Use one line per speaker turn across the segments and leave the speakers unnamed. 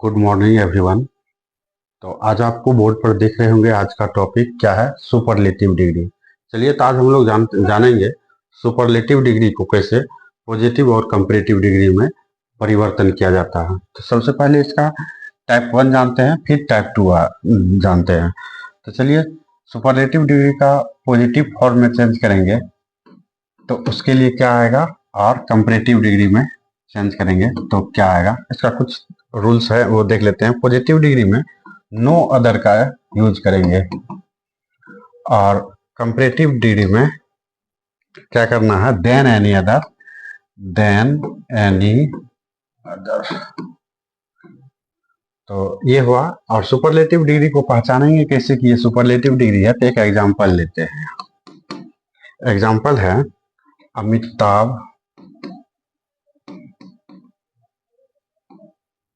Good morning everyone. तो आज आपको बोर्ड पर देख रहे होंगे, आज का टॉपिक क्या है? Superlative degree. चलिए, तो आज हम लोग जानेंगे सुपरलेटिव डिग्री को कैसे पॉजिटिव और कंपैरेटिव डिग्री में परिवर्तन किया जाता है। तो सबसे पहले इसका टाइप 1 जानते हैं, फिर टाइप 2 जानते हैं। तो चलिए, सुपरलेटिव डिग्री का पॉजिटिव फॉर्म में चेंज करेंगे तो उसके लिए क्या आएगा, और कंपैरेटिव डिग्री में चेंज करेंगे तो क्या आएगा। इसका कुछ रूल्स है, वो देख लेते हैं। पॉजिटिव डिग्री में नो अदर का यूज करेंगे, और कंपैरेटिव डिग्री में क्या करना है, then any other, then any other. तो ये हुआ। और सुपरलेटिव डिग्री को पहचानेंगे कैसे कि ये सुपरलेटिव डिग्री है, तो एक एग्जांपल लेते हैं। एग्जांपल है Amitabh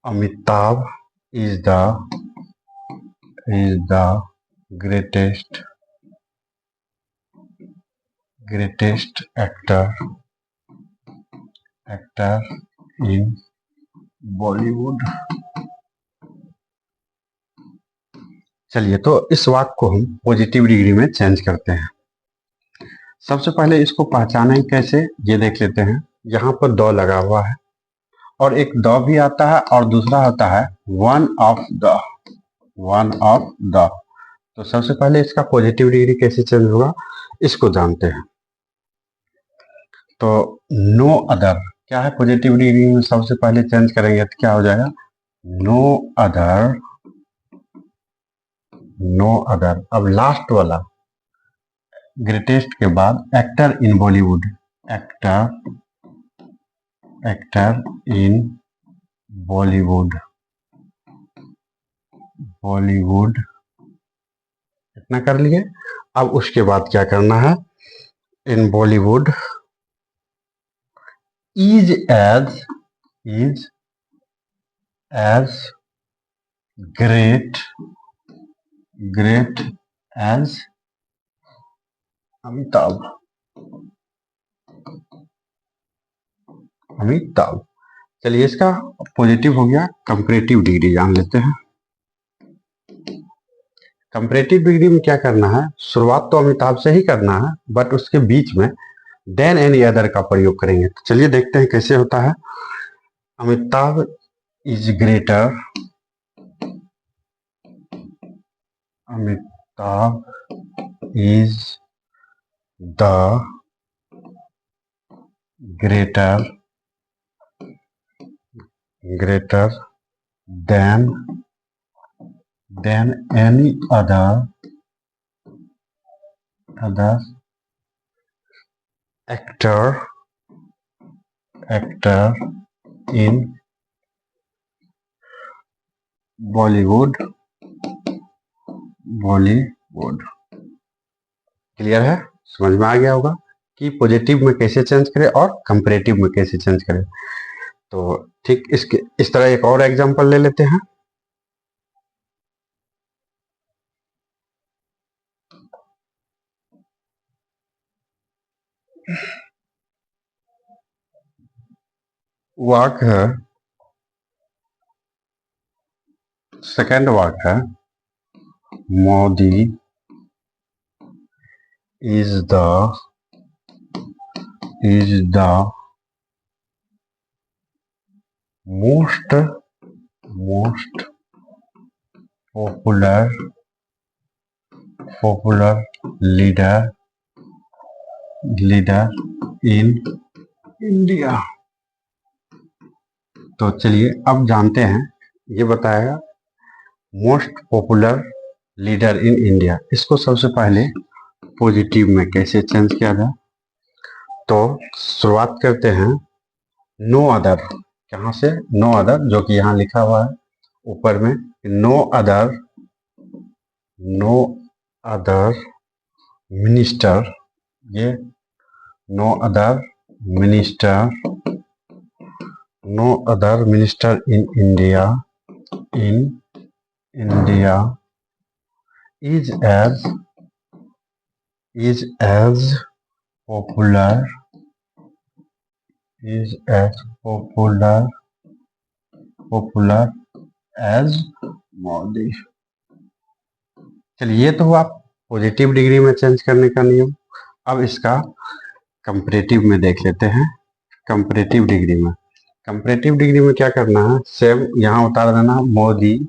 Amitabh is the greatest actor in Bollywood. चलिए, तो इस वाक्य को हम पॉजिटिव डिग्री में चेंज करते हैं। सबसे पहले इसको पहचानें कैसे, ये देख लेते हैं। यहाँ पर द लगा हुआ है, और एक द भी आता है, और दूसरा होता है वन ऑफ द। तो सबसे पहले इसका पॉजिटिव डिग्री कैसे चेंज होगा, इसको जानते हैं। तो नो अदर क्या है, पॉजिटिव डिग्री में सबसे पहले चेंज करेंगे तो क्या हो जाएगा, नो अदर। अब लास्ट वाला ग्रेटेस्ट के बाद actor in Bollywood, actor in Bollywood इतना कर लिए। अब उसके बाद क्या करना है, in Bollywood is as great as Amitabh. चलिए, इसका पॉजिटिव हो गया। कंपैरेटिव डिग्री जान लेते हैं। कंपैरेटिव डिग्री में क्या करना है, शुरुआत तो अमिताभ से ही करना है, बट उसके बीच में देन एनी अदर का प्रयोग करेंगे। तो चलिए देखते हैं कैसे होता है। Amitabh is greater Amitabh is the greater than any other actor in Bollywood. Clear है? समझ में आ गया होगा कि पॉजिटिव में कैसे चेंज करें और कंपैरेटिव में कैसे चेंज करें। तो ठीक इस तरह एक और एग्जांपल ले लेते हैं। वाक्य है, सेकंड वाक्य है, Modi is the most popular leader in India. तो चलिए अब जानते हैं, ये बताएगा most popular leader in India. इसको सबसे पहले पॉजिटिव में कैसे चेंज किया जाए, तो शुरुआत करते हैं नो अदर। कहाँ से? नो अदर, जो कि यहाँ लिखा हुआ है ऊपर में, नो अदर मिनिस्टर। ये no other minister in India is as popular as Modi. चलिए, ये तो हुआ पॉजिटिव डिग्री में चेंज करने का नियम। अब इसका कंपैरेटिव में देख लेते हैं। कंपैरेटिव डिग्री में, कंपैरेटिव डिग्री में क्या करना है, सेम यहां उतार देना, मोदी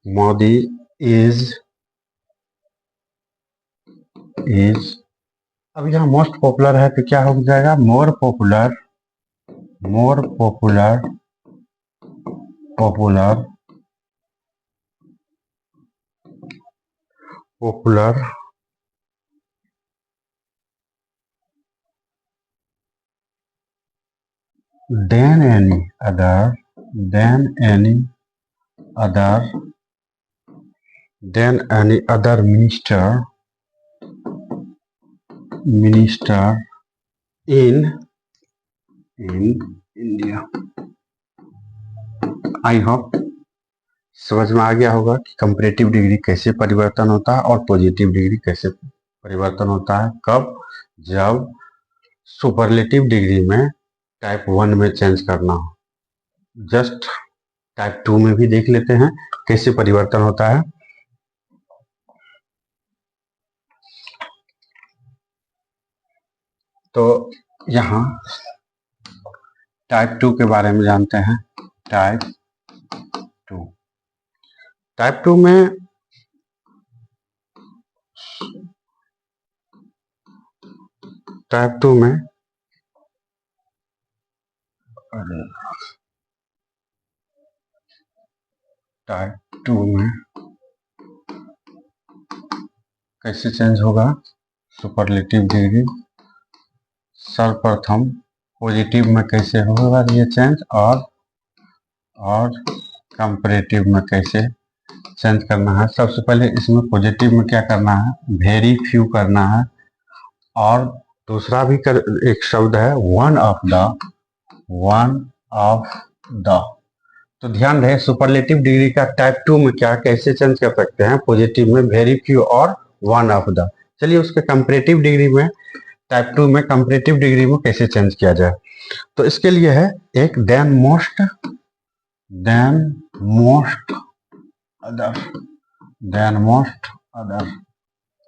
मोदी इज अब यहाँ मोस्ट पॉपुलर है तो क्या हो जाएगा, more popular popular than any other minister in India। I hope समझ में आ गया होगा कि कंपैरेटिव डिग्री कैसे परिवर्तन होता है और पॉजिटिव डिग्री कैसे परिवर्तन होता है। कब, जब सुपरलेटिव डिग्री में टाइप 1 में चेंज करना हो। जस्ट टाइप 2 में भी देख लेते हैं कैसे परिवर्तन होता है। तो यहाँ टाइप 2 के बारे में जानते हैं। टाइप 2 में टाइप 2 में कैसे चेंज होगा सुपरलेटिव डिग्री। सर्वप्रथम पॉजिटिव में कैसे होगा ये चेंज, और कंपैरेटिव में कैसे चेंज करना है। सबसे पहले इसमें पॉजिटिव में क्या करना है, वेरी फ्यू करना है। और दूसरा भी एक शब्द है वन ऑफ द। तो ध्यान रहे, सुपरलेटिव डिग्री का टाइप 2 में क्या कैसे चेंज कर सकते हैं, पॉजिटिव में वेरी फ्यू और वन ऑफ द। चलिए उसके कंपैरेटिव डिग्री में, टाइप 2 में कंपैरेटिव डिग्री में कैसे चेंज किया जाए। तो इसके लिए है एक देन मोस्ट अदर।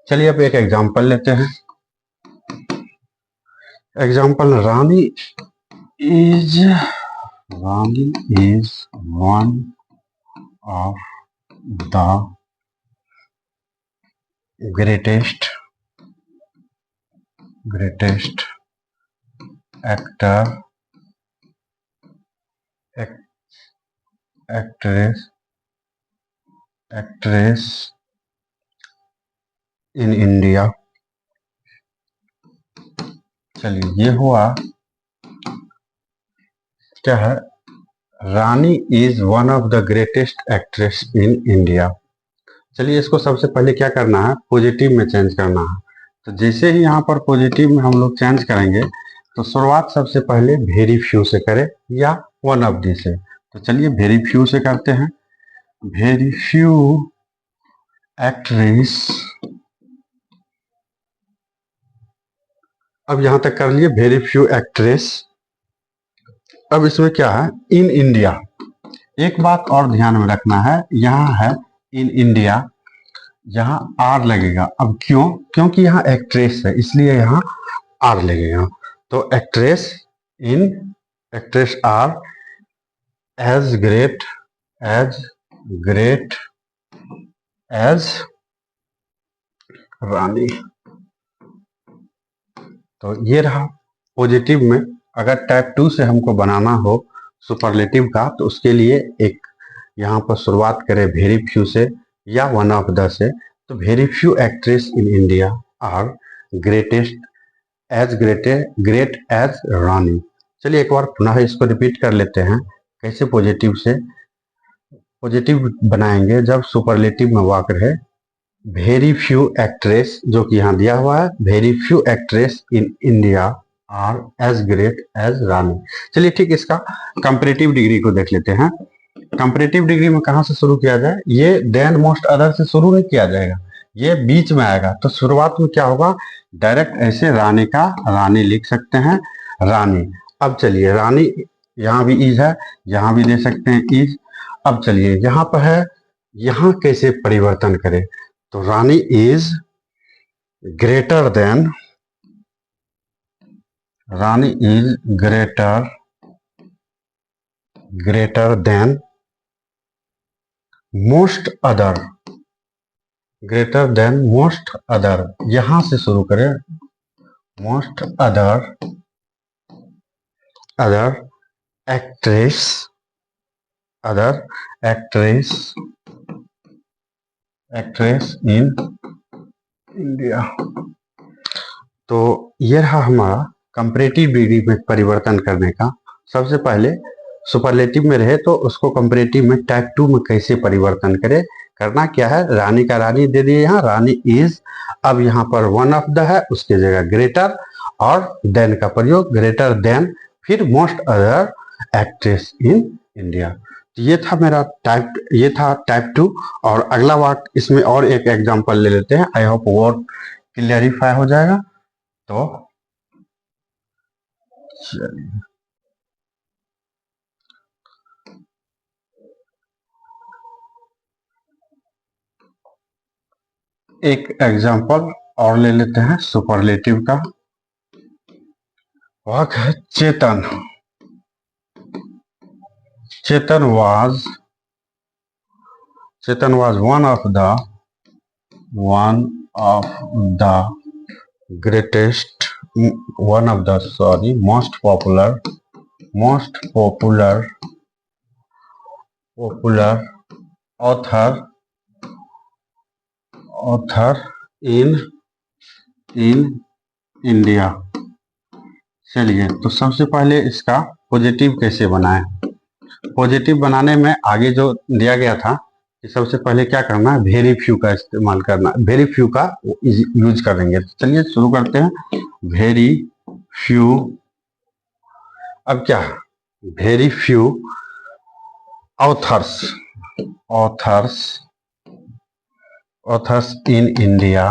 चलिए अब एक एग्जांपल लेते हैं। Example, Rani is one of the greatest actress in India. चलिए ये हुआ क्या है, Rani is one of the greatest actress in India. चलिए इसको सबसे पहले क्या करना है, पॉजिटिव में चेंज करना है। तो जैसे ही यहाँ पर पॉजिटिव में हम लोग चेंज करेंगे तो शुरुआत सबसे पहले वेरी फ्यू से करें या वन ऑफ दी से। तो चलिए वेरी फ्यू से करते हैं। वेरी फ्यू एक्ट्रेस, अब यहां तक कर लिए वेरी फ्यू एक्ट्रेस। अब इसमें क्या है, इन इंडिया। एक बात और ध्यान में रखना है, यहाँ है इन इंडिया, यहाँ आर लगेगा। अब क्यों, क्योंकि यहाँ एक्ट्रेस है इसलिए यहाँ आर लगेगा। तो actress are as great as Rani. तो ये रहा पॉजिटिव में। अगर टाइप 2 से हमको बनाना हो सुपरलेटिव का तो उसके लिए एक यहाँ पर शुरुआत करें वेरी फ्यू से या वन ऑफ द से। तो very few actress in India are great as Rani. चलिए एक बार पुनः इसको रिपीट कर लेते हैं। कैसे पॉजिटिव से पॉजिटिव बनाएंगे, जब सुपरलेटिव में वाक्य रहे वेरी फ्यू एक्ट्रेस, जो कि यहाँ दिया हुआ है, very few actress in India are as great as Rani. चलिए ठीक, इसका कंपैरेटिव डिग्री को देख लेते हैं। कंपैरेटिव डिग्री में कहां से शुरू किया जाए, ये देन मोस्ट अदर से शुरू नहीं किया जाएगा, ये बीच में आएगा। तो शुरुआत में क्या होगा, डायरेक्ट ऐसे रानी का रानी लिख सकते हैं, रानी। अब चलिए रानी यहाँ भी इज है, यहाँ भी दे सकते हैं इज। अब चलिए यहाँ पर है, यहाँ कैसे परिवर्तन करें। तो Rani is greater than, Rani is greater than most other, greater than most other. यहां से शुरू करें, most other, other actress, other actress, actress in India. तो यह रहा हमारा कंपैरेटिव डिग्री में परिवर्तन करने का। सबसे पहले सुपरलेटिव में रहे तो उसको कंपैरेटिव में टाइप 2 में कैसे परिवर्तन करें। करना क्या है, रानी का रानी दे दिए, यहाँ रानी इज। अब यहाँ पर वन ऑफ द है, उसके जगह ग्रेटर और देन का प्रयोग, ग्रेटर देन, फिर most other actress in India. तो ये था मेरा टाइप 2। और अगला वाक्य, इसमें और एक एग्जांपल ले लेते हैं। आई होप वर्ड क्लियरिफाई हो जाएगा। तो चलिए एक एग्जांपल और ले लेते हैं सुपरलेटिव का। वाक्य है चेतन, चेतन was one of the greatest, one of the most popular author in India. चलिए तो सबसे पहले इसका पॉजिटिव कैसे बनाएं। पॉजिटिव बनाने में आगे जो दिया गया था कि सबसे पहले क्या करना है, वेरी फ्यू का इस्तेमाल करना, वेरी फ्यू का यूज करेंगे। तो चलिए शुरू करते हैं। वेरी फ्यू, अब क्या है, very few authors in India.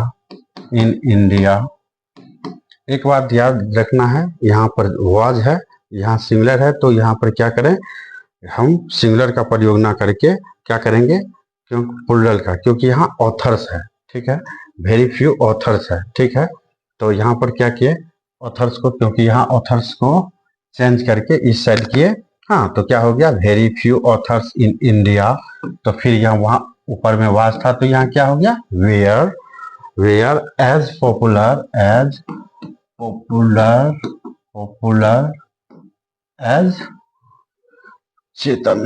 एक बात याद रखना है, यहाँ पर वाज है, यहाँ सिंगुलर है, तो यहाँ पर क्या करें, हम सिंगुलर का प्रयोग ना करके क्या करेंगे, क्योंकि प्लूरल का, क्योंकि यहाँ ऑथर्स है, ठीक है, वेरी फ्यू ऑथर्स है, ठीक है। तो यहाँ पर क्या किए, ऑथर्स को, क्योंकि यहाँ ऑथर्स को चेंज करके इस साइड किए, हाँ, तो क्या हो गया, very few authors in India. तो फिर यहाँ वहां ऊपर में वाज था, तो यहाँ क्या हो गया, were, were as popular as Chetan.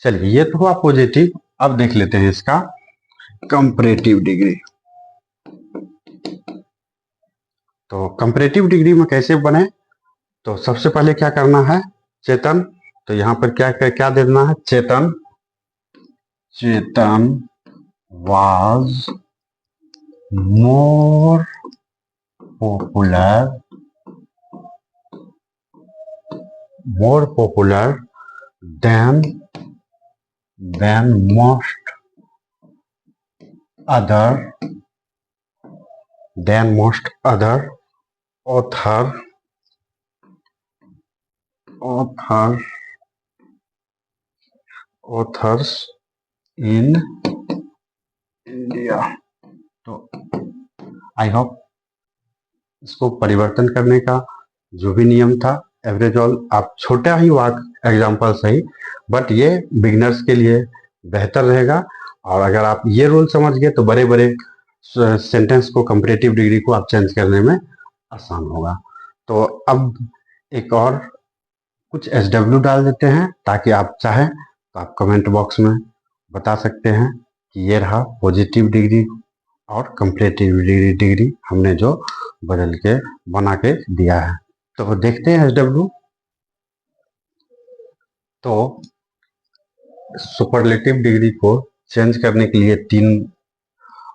चलिए ये तो हुआ पॉजिटिव। अब देख लेते हैं इसका कंपैरेटिव डिग्री। तो कंपैरेटिव डिग्री में कैसे बने, तो सबसे पहले क्या करना है, चेतन, तो यहां पर क्या क्या देना है, Chetan was more popular than most other authors in India. तो आई होप इसको परिवर्तन करने का जो भी नियम था, एवरेज ऑल, आप छोटा ही वाक्य एग्जांपल सही, बट ये बिगिनर्स के लिए बेहतर रहेगा। और अगर आप ये रूल समझ गए तो बड़े बड़े सेंटेंस को, कंपैरेटिव डिग्री को आप चेंज करने में आसान होगा। तो अब एक और कुछ SW डाल देते हैं, ताकि आप चाहें तो आप कमेंट बॉक्स में बता सकते हैं कि ये रहा पॉजिटिव डिग्री और कंपैरेटिव डिग्री हमने जो बदल के बना के दिया है। तो देखते हैं SW। तो सुपरलेटिव डिग्री को चेंज करने के लिए 3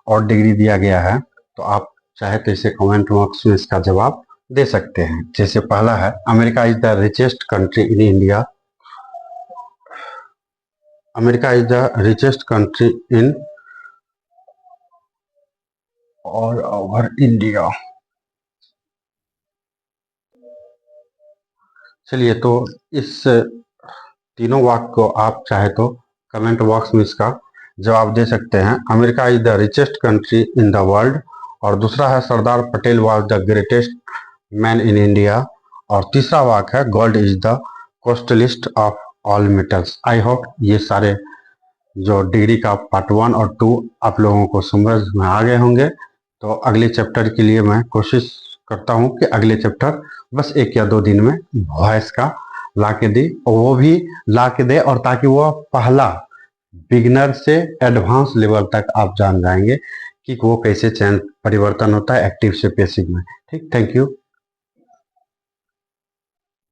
और डिग्री दिया गया है। तो आप चाहे तो इसे कमेंट बॉक्स में इसका जवाब दे सकते हैं। जैसे पहला है, America is the richest country in India. America is the richest country in over India. चलिए, तो इस तीनों वाक्य को आप चाहे तो कमेंट बॉक्स में इसका जवाब दे सकते हैं। America is the richest country in the world, और दूसरा है Sardar Patel was the greatest man in India, और तीसरा वाक्य है gold is the costliest of all metals. I hope ये सारे जो डिग्री का पार्ट 1 और 2 आप लोगों को समझ में आ गए होंगे। तो अगले चैप्टर के लिए मैं कोशिश करता हूँ कि अगले चैप्टर बस 1 या 2 दिन में वॉइस का ला के दी, और वो भी ला के दे, और ताकि वो पहला बिगनर से एडवांस लेवल तक आप जान जाएंगे कि वो कैसे चेंज परिवर्तन होता है एक्टिव से पैसिव में। ठीक, थैंक यू।